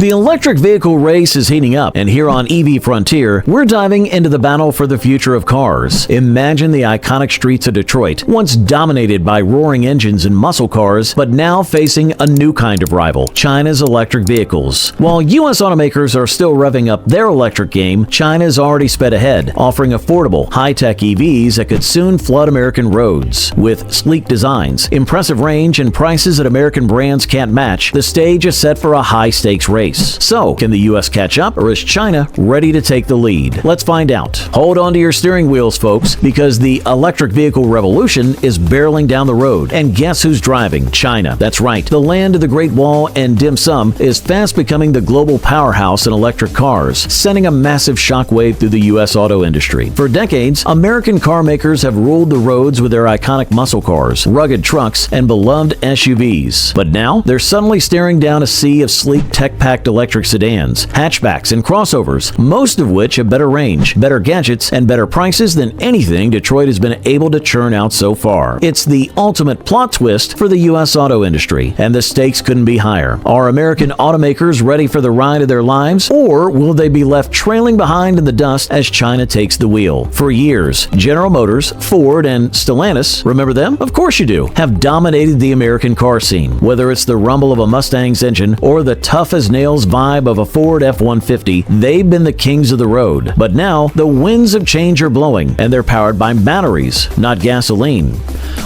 The electric vehicle race is heating up, and here on EV Frontier, we're diving into the battle for the future of cars. Imagine the iconic streets of Detroit, once dominated by roaring engines and muscle cars, but now facing a new kind of rival, China's electric vehicles. While U.S. automakers are still revving up their electric game, China's already sped ahead, offering affordable, high-tech EVs that could soon flood American roads. With sleek designs, impressive range, and prices that American brands can't match, the stage is set for a high-stakes race. So, can the U.S. catch up, or is China ready to take the lead? Let's find out. Hold on to your steering wheels, folks, because the electric vehicle revolution is barreling down the road. And guess who's driving? China. That's right. The land of the Great Wall and dim sum is fast becoming the global powerhouse in electric cars, sending a massive shockwave through the U.S. auto industry. For decades, American car makers have ruled the roads with their iconic muscle cars, rugged trucks, and beloved SUVs. But now, they're suddenly staring down a sea of sleek tech-packed electric sedans, hatchbacks, and crossovers, most of which have better range, better gadgets, and better prices than anything Detroit has been able to churn out so far. It's the ultimate plot twist for the U.S. auto industry, and the stakes couldn't be higher. Are American automakers ready for the ride of their lives, or will they be left trailing behind in the dust as China takes the wheel? For years, General Motors, Ford, and Stellantis, remember them? Of course you do, have dominated the American car scene. Whether it's the rumble of a Mustang's engine or the tough-as-nails vibe of a Ford F-150, they've been the kings of the road. But now, the winds of change are blowing, and they're powered by batteries, not gasoline.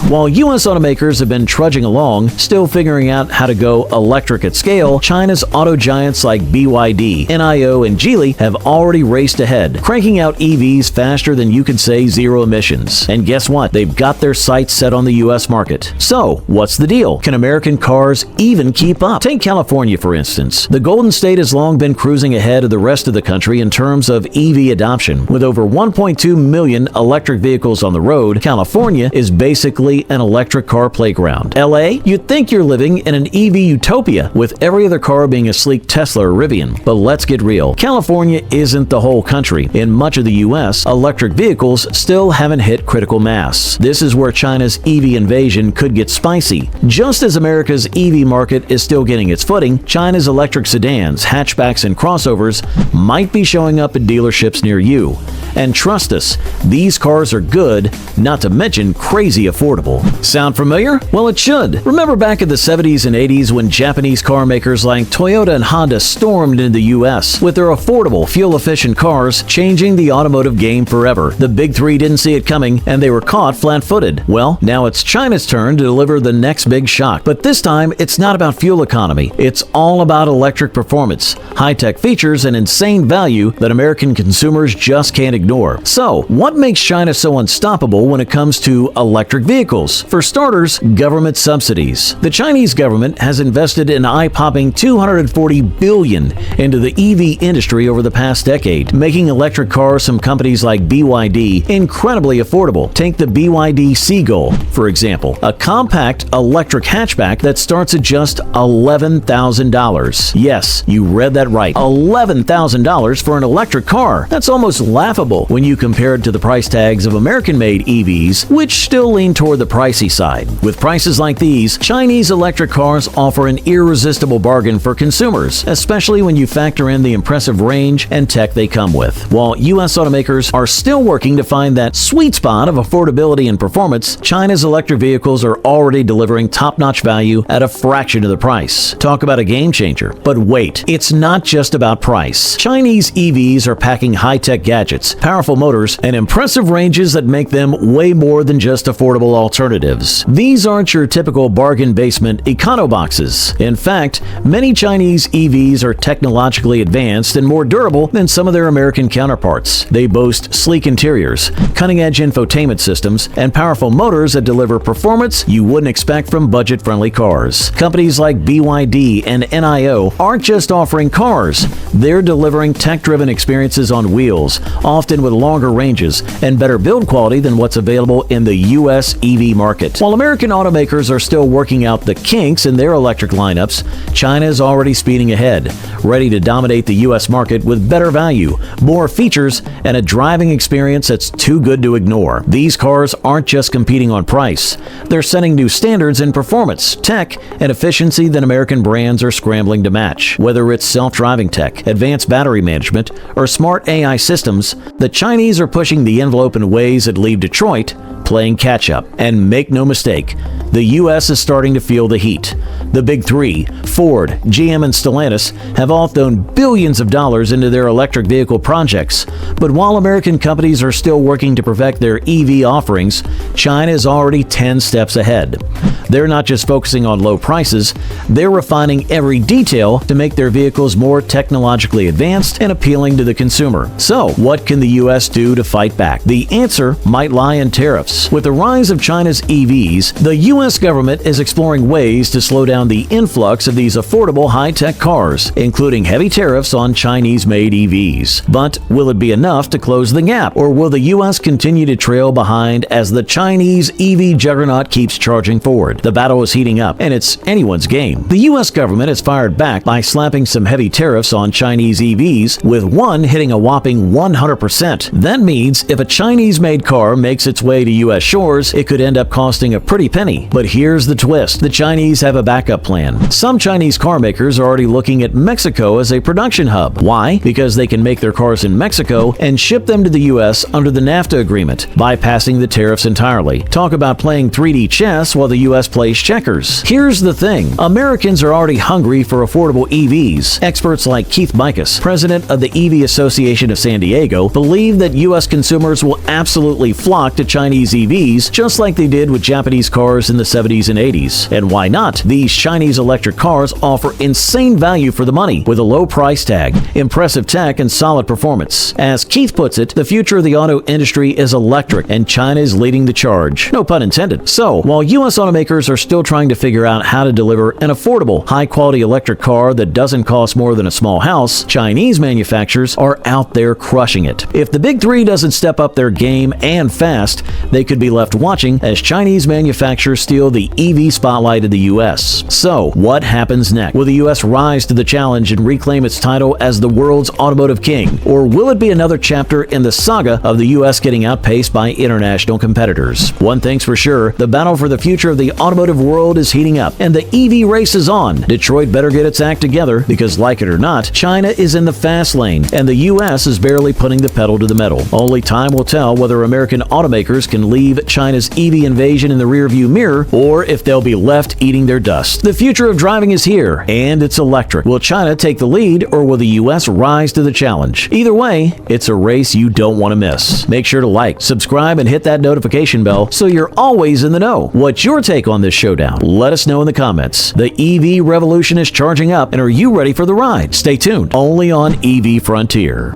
While U.S. automakers have been trudging along, still figuring out how to go electric at scale, China's auto giants like BYD, NIO, and Geely have already raced ahead, cranking out EVs faster than you could say zero emissions. And guess what? They've got their sights set on the U.S. market. So, what's the deal? Can American cars even keep up? Take California, for instance. The Golden State has long been cruising ahead of the rest of the country in terms of EV adoption. With over 1.2 million electric vehicles on the road, California is basically an electric car playground. LA? You'd think you're living in an EV utopia, with every other car being a sleek Tesla or Rivian. But let's get real. California isn't the whole country. In much of the U.S., electric vehicles still haven't hit critical mass. This is where China's EV invasion could get spicy. Just as America's EV market is still getting its footing, China's electric sedans, hatchbacks, and crossovers might be showing up at dealerships near you. And trust us, these cars are good, not to mention crazy affordable. Sound familiar? Well, it should. Remember back in the 70s and 80s when Japanese car makers like Toyota and Honda stormed into the U.S. with their affordable, fuel-efficient cars, changing the automotive game forever. The big three didn't see it coming, and they were caught flat-footed. Well, now it's China's turn to deliver the next big shock. But this time, it's not about fuel economy. It's all about electric performance, high-tech features, and insane value that American consumers just can't ignore. So, what makes China so unstoppable when it comes to electric vehicles? For starters, government subsidies. The Chinese government has invested an eye-popping $240 billion into the EV industry over the past decade, making electric cars from companies like BYD incredibly affordable. Take the BYD Seagull, for example, a compact electric hatchback that starts at just $11,000. Yes, you read that right. $11,000 for an electric car. That's almost laughable when you compare it to the price tags of American-made EVs, which still lean toward the pricey side. With prices like these, Chinese electric cars offer an irresistible bargain for consumers, especially when you factor in the impressive range and tech they come with. While U.S. automakers are still working to find that sweet spot of affordability and performance, China's electric vehicles are already delivering top-notch value at a fraction of the price. Talk about a game changer. But wait, it's not just about price. Chinese EVs are packing high-tech gadgets, powerful motors, and impressive ranges that make them way more than just affordable alternatives. These aren't your typical bargain basement econo boxes. In fact, many Chinese EVs are technologically advanced and more durable than some of their American counterparts. They boast sleek interiors, cutting-edge infotainment systems, and powerful motors that deliver performance you wouldn't expect from budget-friendly cars. Companies like BYD and NIO aren't just offering cars. They're delivering tech-driven experiences on wheels, off often with longer ranges and better build quality than what's available in the U.S. EV market. While American automakers are still working out the kinks in their electric lineups, China is already speeding ahead, ready to dominate the U.S. market with better value, more features, and a driving experience that's too good to ignore. These cars aren't just competing on price. They're setting new standards in performance, tech, and efficiency that American brands are scrambling to match. Whether it's self-driving tech, advanced battery management, or smart AI systems, the Chinese are pushing the envelope in ways that leave Detroit playing catch-up. And make no mistake, the U.S. is starting to feel the heat. The big three, Ford, GM, and Stellantis, have all thrown billions of dollars into their electric vehicle projects. But while American companies are still working to perfect their EV offerings, China is already 10 steps ahead. They're not just focusing on low prices, they're refining every detail to make their vehicles more technologically advanced and appealing to the consumer. So, what can the U.S. do to fight back? The answer might lie in tariffs. With the rise of China's EVs, the U.S. government is exploring ways to slow down the influx of these affordable high-tech cars, including heavy tariffs on Chinese-made EVs. But will it be enough to close the gap, or will the U.S. continue to trail behind as the Chinese EV juggernaut keeps charging forward? The battle is heating up, and it's anyone's game. The U.S. government has fired back by slapping some heavy tariffs on Chinese EVs, with one hitting a whopping 100%. That means if a Chinese-made car makes its way to U.S. shores, it could end up costing a pretty penny. But here's the twist. The Chinese have a backup plan. Some Chinese car makers are already looking at Mexico as a production hub. Why? Because they can make their cars in Mexico and ship them to the U.S. under the NAFTA agreement, bypassing the tariffs entirely. Talk about playing 3D chess while the U.S. plays checkers. Here's the thing. Americans are already hungry for affordable EVs. Experts like Keith Bicus, president of the EV Association of San Diego, believe that U.S. consumers will absolutely flock to Chinese EVs, just like they did with Japanese cars in the 70s and 80s. And why not? These Chinese electric cars offer insane value for the money, with a low price tag, impressive tech, and solid performance. As Keith puts it, the future of the auto industry is electric, and China is leading the charge. No pun intended. So, while U.S. automakers are still trying to figure out how to deliver an affordable, high-quality electric car that doesn't cost more than a small house, Chinese manufacturers are out there crushing it. If the big three doesn't step up their game and fast, they could be left watching as Chinese manufacturers steal the EV spotlight of the U.S. So, what happens next? Will the U.S. rise to the challenge and reclaim its title as the world's automotive king? Or will it be another chapter in the saga of the U.S. getting outpaced by international competitors? One thing's for sure, the battle for the future of the automotive world is heating up, and the EV race is on. Detroit better get its act together, because like it or not, China is in the fast lane, and the U.S. is barely putting the pedal to the metal. Only time will tell whether American automakers can leave China's EV invasion in the rearview mirror, or if they'll be left eating their dust. The future of driving is here, and it's electric. Will China take the lead, or will the U.S. rise to the challenge? Either way, it's a race you don't want to miss. Make sure to like, subscribe, and hit that notification bell so you're always in the know. What's your take on this showdown? Let us know in the comments. The EV revolution is charging up, and are you ready for the ride? Stay tuned, only on EV Frontier.